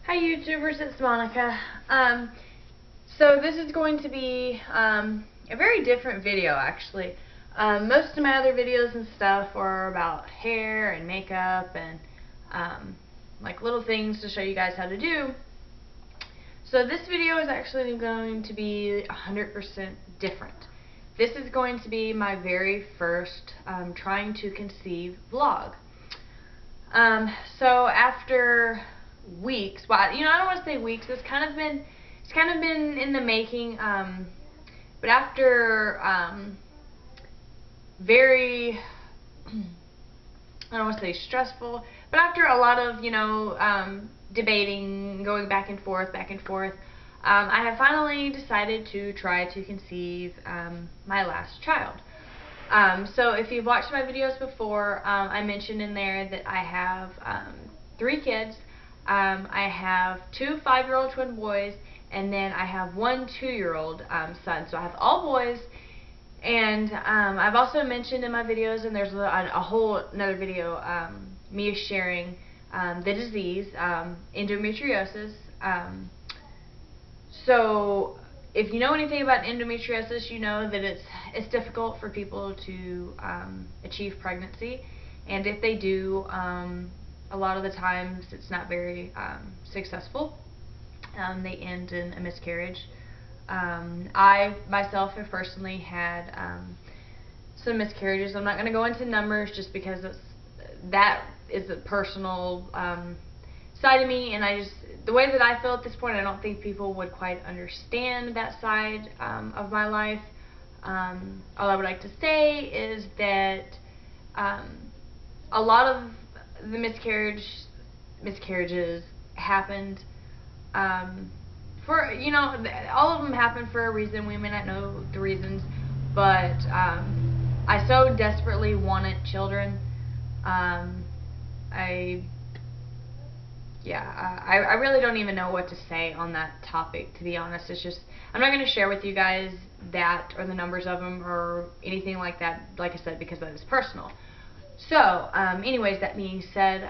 Hi YouTubers, it's Monica. So this is going to be a very different video actually. Most of my other videos and stuff are about hair and makeup and like little things to show you guys how to do. So this video is actually going to be 100% different. This is going to be my very first trying to conceive vlog. So after weeks, well, you know, I don't want to say weeks, it's kind of been in the making, but after very, I don't want to say stressful, but after a lot of, you know, debating, going back and forth, I have finally decided to try to conceive my last child. So if you've watched my videos before, I mentioned in there that I have 3 kids. I have 2 5-year-old twin boys, and then I have 1 2-year-old son. So I have all boys. And I've also mentioned in my videos, and there's a whole another video, me sharing the disease, endometriosis. So if you know anything about endometriosis, you know that it's difficult for people to achieve pregnancy, and if they do, a lot of the times it's not very successful. They end in a miscarriage. I myself have personally had some miscarriages. I'm not going to go into numbers just because that is a personal side of me, and the way that I feel at this point, I don't think people would quite understand that side of my life. All I would like to say is that a lot of the miscarriages happened for, you know, all of them happened for a reason. We may not know the reasons, but I so desperately wanted children. I really don't even know what to say on that topic, to be honest. It's just, I'm not going to share with you guys that or the numbers of them or anything like that, like I said, because that is personal. So, anyways, that being said,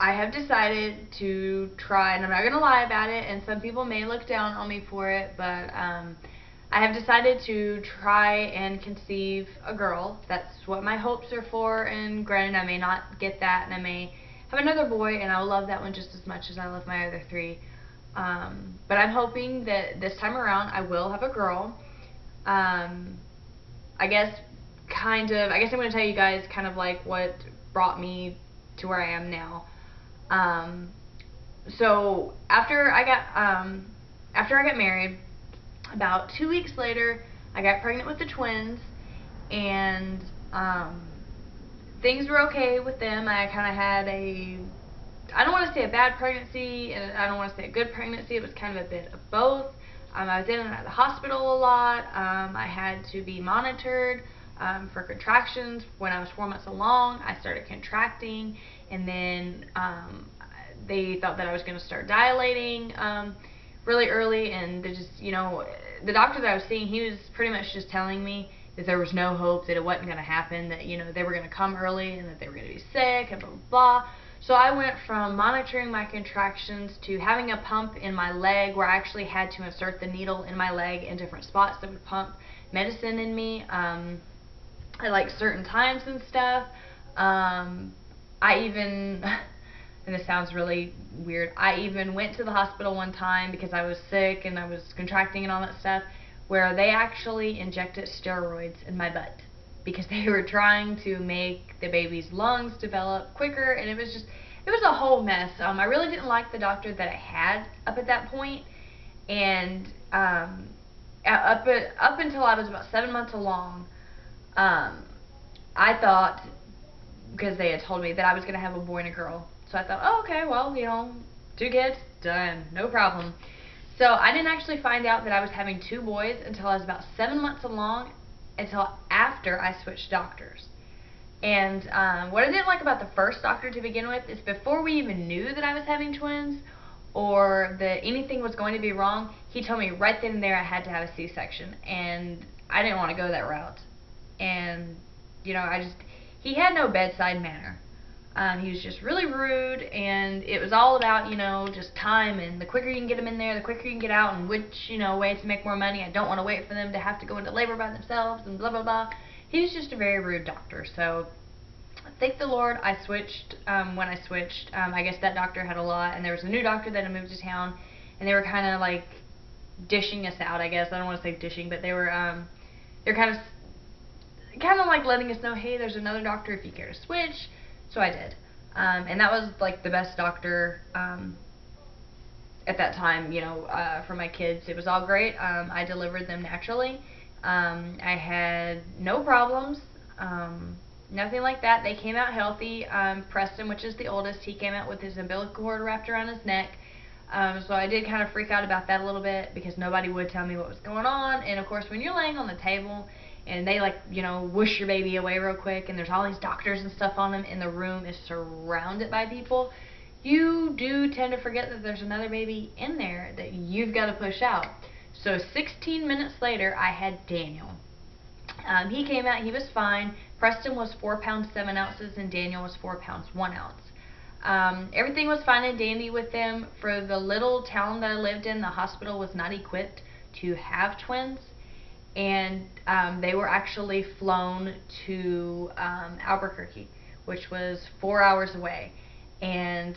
I have decided to try, and I'm not going to lie about it, and some people may look down on me for it, but I have decided to try and conceive a girl. That's what my hopes are for, and granted, I may not get that, and I may have another boy, and I will love that one just as much as I love my other 3. But I'm hoping that this time around I will have a girl. I guess I'm going to tell you guys kind of like what brought me to where I am now. So after I got married, about 2 weeks later, I got pregnant with the twins, and things were okay with them. I kind of had I don't want to say a bad pregnancy, and I don't want to say a good pregnancy. It was kind of a bit of both. I was in and out of the hospital a lot. I had to be monitored for contractions. When I was 4 months along, I started contracting, and then they thought that I was going to start dilating really early, and they just, you know, the doctor that I was seeing, he was pretty much just telling me that there was no hope, that it wasn't going to happen, that, you know, they were going to come early and that they were going to be sick and blah, blah, blah. So I went from monitoring my contractions to having a pump in my leg, where I actually had to insert the needle in my leg in different spots that would pump medicine in me at like certain times and stuff. I even, and this sounds really weird, I even went to the hospital one time because I was sick and I was contracting and all that stuff, where they actually injected steroids in my butt because they were trying to make the baby's lungs develop quicker, and it was a whole mess. I really didn't like the doctor that I had up at that point, and up until I was about 7 months along, I thought, because they had told me that I was going to have a boy and a girl, so I thought, oh, okay, well, you know, 2 kids, done, no problem. So I didn't actually find out that I was having 2 boys until I was about 7 months along, until after I switched doctors. And what I didn't like about the first doctor to begin with is, before we even knew that I was having twins or that anything was going to be wrong, he told me right then and there I had to have a C-section, and I didn't want to go that route. And, you know, he had no bedside manner. He was just really rude, and it was all about, just time, and the quicker you can get them in there, the quicker you can get out, and which, ways to make more money. I don't want to wait for them to have to go into labor by themselves, and blah, blah, blah. He was just a very rude doctor. So thank the Lord I switched. When I switched, I guess that doctor had a lot, and there was a new doctor that had moved to town, and they were kind of like dishing us out, I guess. I don't want to say dishing, but they were kind of like letting us know, hey, there's another doctor if you care to switch. So I did, and that was like the best doctor at that time, for my kids. It was all great. I delivered them naturally. I had no problems, nothing like that. They came out healthy. Preston, which is the oldest, he came out with his umbilical cord wrapped around his neck. So I did kind of freak out about that a little bit because nobody would tell me what was going on. And of course, when you're laying on the table and they whoosh your baby away real quick, and there's all these doctors and stuff on them, and the room is surrounded by people, you do tend to forget that there's another baby in there that you've got to push out. So 16 minutes later, I had Daniel. He came out, he was fine. Preston was 4 pounds 7 ounces, and Daniel was 4 pounds 1 ounce. Everything was fine and dandy with them. For the little town that I lived in, the hospital was not equipped to have twins, and they were actually flown to Albuquerque, which was 4 hours away. And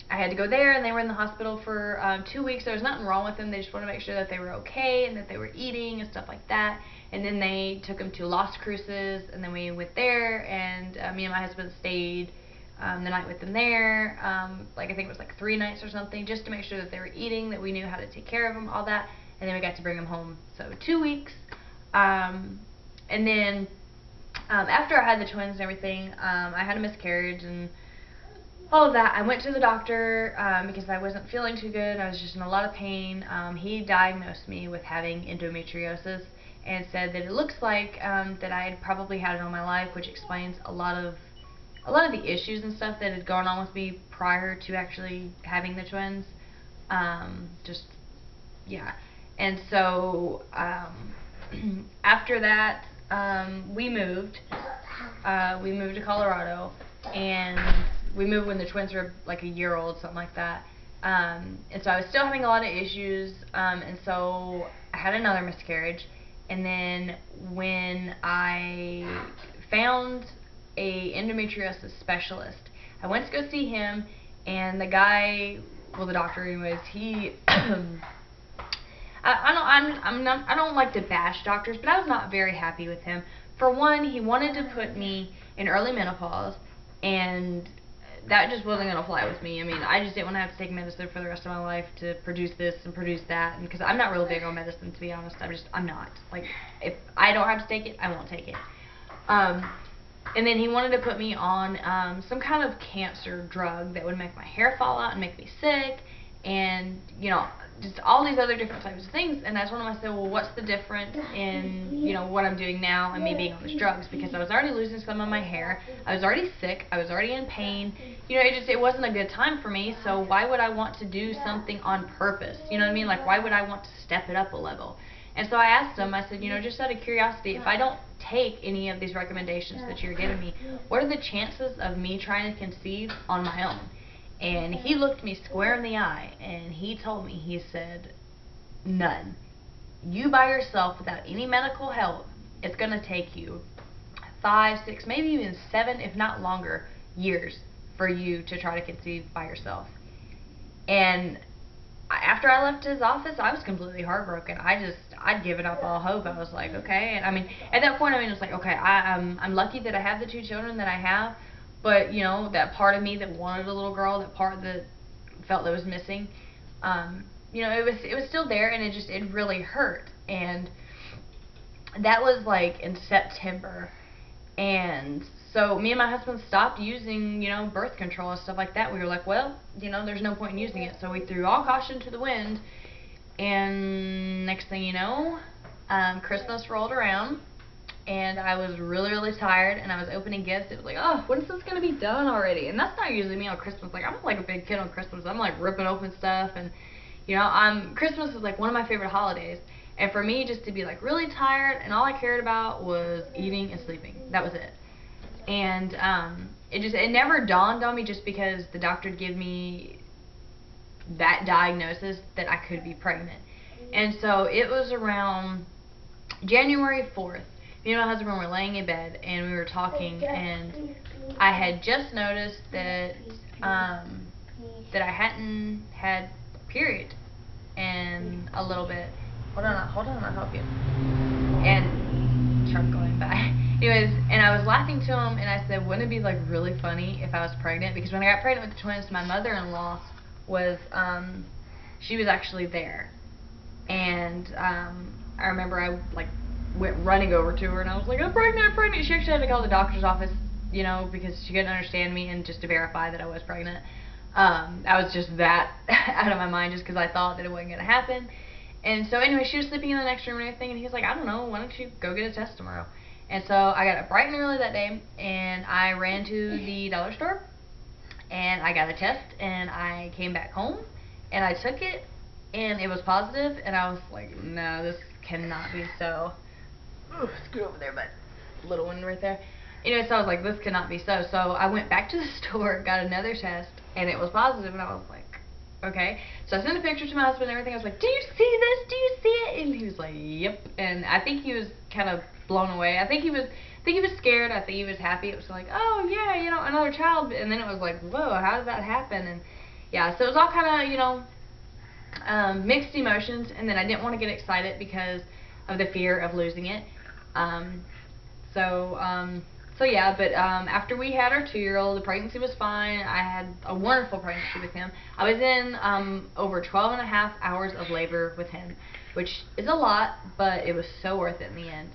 I had to go there, and they were in the hospital for 2 weeks. There was nothing wrong with them. They just wanted to make sure that they were okay and that they were eating and stuff like that. And then they took them to Las Cruces, and then we went there, and me and my husband stayed the night with them there. I think it was 3 nights or something, just to make sure that they were eating, that we knew how to take care of them, all that. And then we got to bring them home. So 2 weeks. And then after I had the twins and everything, I had a miscarriage and all of that. I went to the doctor because I wasn't feeling too good. I was just in a lot of pain. He diagnosed me with having endometriosis and said that it looks like that I had probably had it all my life, which explains a lot of the issues and stuff that had gone on with me prior to actually having the twins. Yeah. And so after that, we moved. We moved to Colorado, and we moved when the twins were like a year old, something like that. And so I was still having a lot of issues, and so I had another miscarriage. And then when I found a endometriosis specialist, I went to go see him, and the guy, well, the doctor anyways, he I don't like to bash doctors, but I was not very happy with him. For one, he wanted to put me in early menopause, and that just wasn't going to fly with me. I mean, I just didn't want to have to take medicine for the rest of my life to produce this and produce that, and because I'm not real big on medicine, to be honest. I'm not. Like, if I don't have to take it, I won't take it. And then he wanted to put me on some kind of cancer drug that would make my hair fall out and make me sick, and just all these other different types of things. And I told him, I said, well, what's the difference in what I'm doing now and me being on these drugs? Because I was already losing some of my hair, I was already sick, I was already in pain. It wasn't a good time for me. So why would I want to do something on purpose? You know what I mean? Like, why would I want to step it up a level? And so I asked him, I said, just out of curiosity, if I don't take any of these recommendations that you're giving me, what are the chances of me trying to conceive on my own? And he looked me square in the eye, and he told me, he said, none. You by yourself, without any medical help, it's going to take you 5, 6, maybe even 7, if not longer, years for you to try to conceive by yourself. And after I left his office, I was completely heartbroken. I'd given up all hope. I was like, okay. And I mean, at that point, it was like, okay, I'm lucky that I have the 2 children that I have. But, that part of me that wanted a little girl, that part that felt that was missing, it was still there, and it really hurt. And that was like in September. And so me and my husband stopped using, birth control and stuff like that. We were like, well, there's no point in using it. So we threw all caution to the wind. And next thing you know, Christmas rolled around, and I was really, really tired, and I was opening gifts. It was like, oh, when is this going to be done already? And that's not usually me on Christmas. Like, I'm not like a big kid on Christmas. I'm like ripping open stuff, and Christmas is like one of my favorite holidays. And for me, just to be like really tired, and all I cared about was eating and sleeping. That was it. And it never dawned on me, just because the doctor would give me that diagnosis that I could be pregnant. And so it was around January 4th. Me and my husband were laying in bed and we were talking, and I had just noticed that that I hadn't had period in a little bit. Hold on, I'll help you. And truck going by. Anyways, and I was laughing to him, and I said, wouldn't it be like really funny if I was pregnant? Because when I got pregnant with the twins, my mother-in-law was, she was actually there. And I remember I like went running over to her, and I was like, I'm pregnant. She actually had to call the doctor's office, you know, because she couldn't understand me, and just to verify that I was pregnant. I was just that out of my mind, just because I thought that it wasn't going to happen. And so anyway, she was sleeping in the next room and everything, and he was like, I don't know, why don't you go get a test tomorrow? And so I got up bright and early that day, and I ran to the dollar store, and I got a test, and I came back home, and I took it, and it was positive, and I was like, no, this cannot be so. Ooh, scoot over there, but little one right there. Anyway, so I was like, this cannot be so. So I went back to the store, got another test, and it was positive, and I was like, okay. So I sent a picture to my husband and everything. I was like, do you see this? Do you see it? And he was like, yep. And I think he was kind of blown away. I think he was scared. I think he was happy. It was like, oh yeah, you know, another child. And then it was like, whoa, how did that happen? And yeah, so it was all kind of, you know, mixed emotions. And then I didn't want to get excited because of the fear of losing it. So yeah, but after we had our 2-year-old, the pregnancy was fine. I had a wonderful pregnancy with him. I was in over 12 and a half hours of labor with him, which is a lot, but it was so worth it in the end.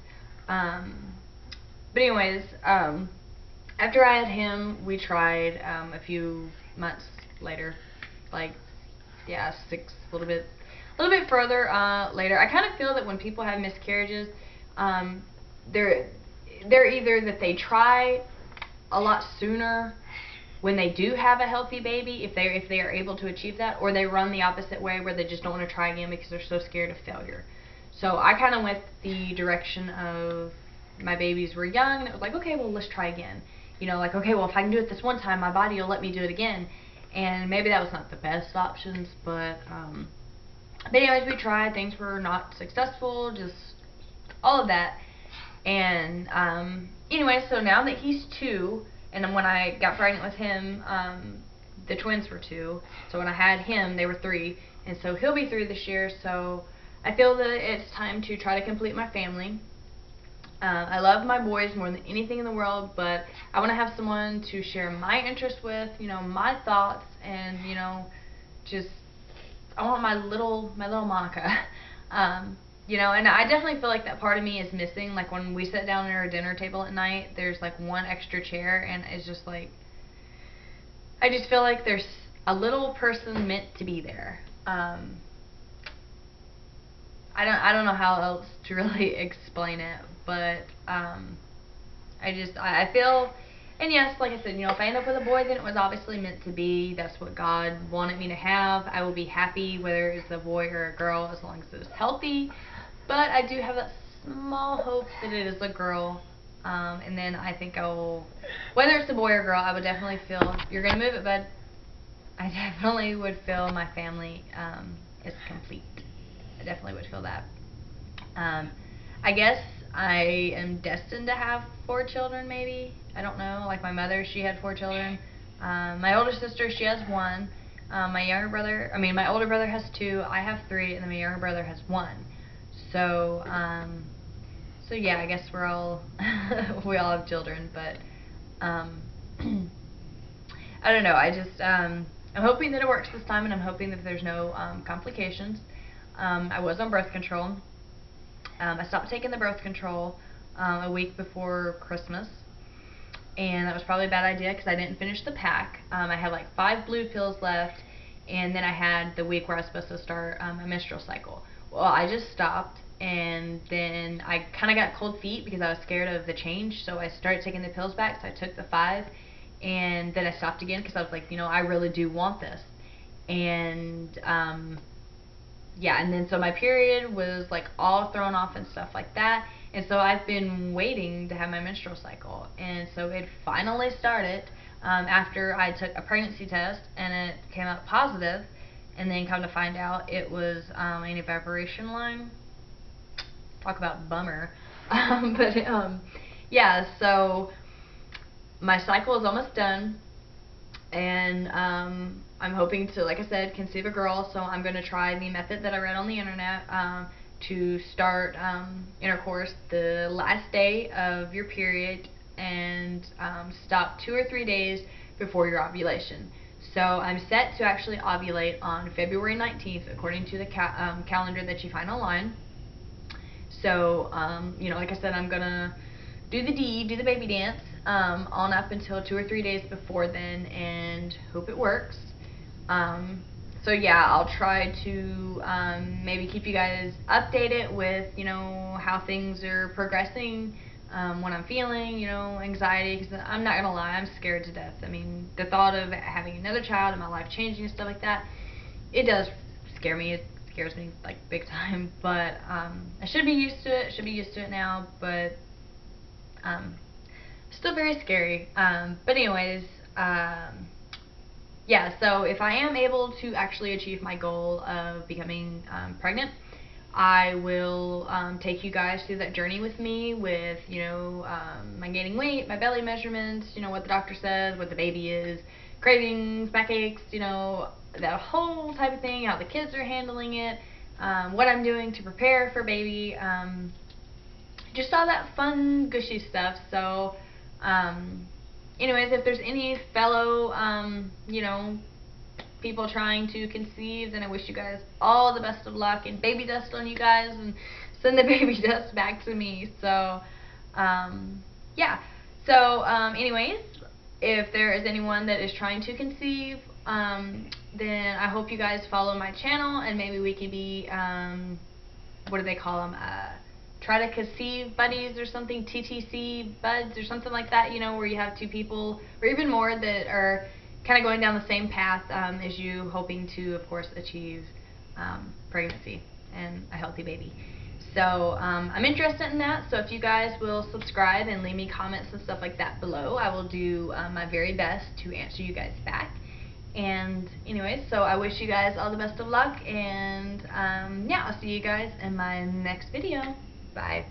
But anyways, after I had him, we tried a few months later, like, yeah, a little bit further later. I kind of feel that when people have miscarriages, they're either that they try a lot sooner when they do have a healthy baby, if they are able to achieve that, or they run the opposite way where they just don't want to try again because they're so scared of failure. So I kind of went the direction of, my babies were young, and it was like, okay, well, let's try again. You know, like, okay, well, if I can do it this one time, my body will let me do it again. And maybe that was not the best options, but anyways, we tried. Things were not successful, just all of that. And anyway, so now that he's 2, and then when I got pregnant with him, the twins were 2. So when I had him, they were 3, and so he'll be 3 this year. So I feel that it's time to try to complete my family. I love my boys more than anything in the world, but I want to have someone to share my interests with, you know, my thoughts, and, you know, just, I want my little Monica. You know, and I definitely feel like that part of me is missing. Like when we sit down at our dinner table at night, there's like one extra chair, and it's just like, I just feel like there's a little person meant to be there. I don't know how else to really explain it, but I feel, and yes, like I said, you know, if I end up with a boy, then it was obviously meant to be. That's what God wanted me to have. I will be happy whether it's a boy or a girl, as long as it's healthy. But I do have that small hope that it is a girl. And then I think I will, whether it's a boy or girl, I would definitely feel, you're going to move it, bud. I definitely would feel my family is complete. I definitely would feel that. I guess I am destined to have 4 children, maybe. I don't know. Like my mother, she had 4 children. My older sister, she has 1. My older brother has 2. I have 3, and then my younger brother has 1. So, so yeah, I guess we're all we all have children, but I don't know. I just I'm hoping that it works this time, and I'm hoping that there's no complications. I was on birth control. I stopped taking the birth control a week before Christmas, and that was probably a bad idea because I didn't finish the pack. I had like 5 blue pills left, and then I had the week where I was supposed to start my menstrual cycle. Well, I just stopped, and then I kind of got cold feet because I was scared of the change, so I started taking the pills back. So I took the 5, and then I stopped again because I was like, you know, I really do want this. And yeah, and then so my period was like all thrown off and stuff like that, and so I've been waiting to have my menstrual cycle, and so it finally started. after I took a pregnancy test and it came out positive, and then come to find out it was an evaporation line. Talk about bummer. Yeah, so my cycle is almost done, and I'm hoping to, like I said, conceive a girl. So I'm going to try the method that I read on the internet, to start intercourse the last day of your period, and stop 2 or 3 days before your ovulation. So I'm set to actually ovulate on February 19th, according to the calendar that you find online. So, like I said, I'm going to do the baby dance, on up until 2 or 3 days before then, and hope it works. So yeah, I'll try to maybe keep you guys updated with, how things are progressing, what I'm feeling, anxiety, because I'm not going to lie, I'm scared to death. I mean, the thought of having another child and my life changing and stuff like that, it does scare me. It scares me, like, big time. But I should be used to it now, but still very scary. But anyways, yeah, so if I am able to actually achieve my goal of becoming pregnant, I will take you guys through that journey with me, with, my gaining weight, my belly measurements, what the doctor says, what the baby is, cravings, backaches, that whole type of thing, how the kids are handling it, what I'm doing to prepare for baby, just all that fun, gushy stuff. So, anyways, if there's any fellow, people trying to conceive, then I wish you guys all the best of luck, and baby dust on you guys, and send the baby dust back to me. So, yeah. So, anyways, if there is anyone that is trying to conceive, then I hope you guys follow my channel, and maybe we could be, what do they call them? Try to conceive buddies or something, TTC buds or something like that, where you have two people or even more that are kind of going down the same path as you, hoping to, of course, achieve pregnancy and a healthy baby. So I'm interested in that, so if you guys will subscribe and leave me comments and stuff like that below, I will do my very best to answer you guys back. And anyways, so I wish you guys all the best of luck, and yeah, I'll see you guys in my next video. Bye.